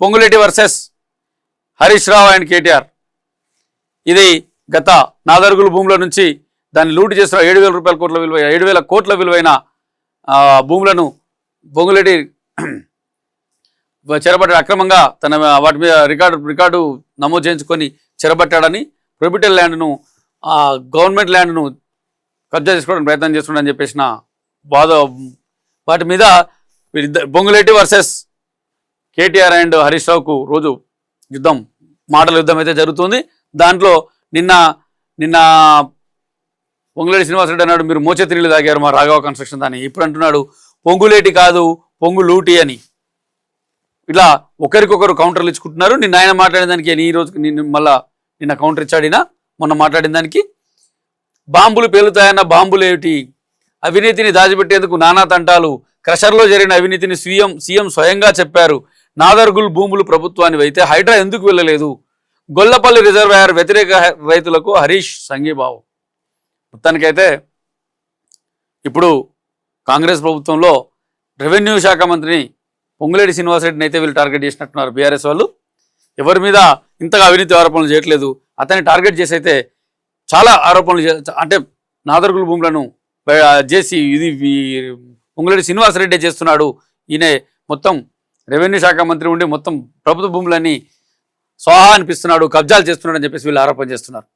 Ponguleti versus Harish Rao and KTR. ఇది గత నాదరుగుల భూముల నుంచి దాన్ని లూటు చేస్తున్న 7,000 కోట్ల విలువైన భూములను పొంగులేటి చెరబట్టాడు. అక్రమంగా తన వాటి మీద రికార్డు నమోదు చేయించుకొని చెరబట్టాడని, ప్రొబిటల్ ల్యాండ్ను గవర్నమెంట్ ల్యాండ్ను కబ్జా చేసుకోవడానికి ప్రయత్నం చేస్తున్నాడని చెప్పేసిన వాటి మీద పొంగులేటి వర్సెస్ కేటీఆర్ అండ్ హరీష్ రావుకు రోజు మాటల యుద్ధం అయితే జరుగుతుంది. దాంట్లో నిన్న పొంగులేటి శ్రీనివాసరెడ్డి అన్నాడు, మీరు మోచేతి నీళ్ళు తాగారు మా రాఘవ కన్స్ట్రక్షన్ దాన్ని. ఇప్పుడు అంటున్నాడు పొంగులేటి కాదు పొంగు లూటి అని. ఇలా ఒకరికొకరు కౌంటర్లు ఇచ్చుకుంటున్నారు. నిన్న ఆయన మాట్లాడిన దానికి ఈ రోజు నిన్న కౌంటర్ ఇచ్చాడినా మొన్న మాట్లాడిన దానికి. బాంబులు పేలుతాయన్న బాంబులేటి, అవినీతిని దాచిపెట్టేందుకు నానా తంటాలు, క్రషర్లో జరిగిన అవినీతిని సీఎం స్వయంగా చెప్పారు. నాదర్గుల్ భూములు ప్రభుత్వానికి అయితే హైడ్రా ఎందుకు వెళ్ళలేదు, గొల్లపల్లి రిజర్వాయర్ వ్యతిరేక రైతులకు హరీష్ సంఘీభావం. మొత్తానికైతే ఇప్పుడు కాంగ్రెస్ ప్రభుత్వంలో రెవెన్యూ శాఖ మంత్రిని పొంగులేటి శ్రీనివాసరెడ్డిని అయితే వీళ్ళు టార్గెట్ చేసినట్టున్నారు బీఆర్ఎస్ వాళ్ళు. ఎవరి మీద ఇంతగా అవినీతి ఆరోపణలు చేయట్లేదు, అతన్ని టార్గెట్ చేసి అయితే చాలా ఆరోపణలు అంటే నాదర్గుల్ భూములను చేసి ఇది పొంగులేటి శ్రీనివాసరెడ్డి చేస్తున్నాడు, ఈయన మొత్తం రెవెన్యూ శాఖ మంత్రి ఉండి మొత్తం ప్రభుత్వ భూములన్నీ స్వాహా అనిపిస్తున్నాడు, కబ్జాలు చేస్తున్నాడు అని చెప్పేసి వీళ్ళు ఆరోపణ చేస్తున్నారు.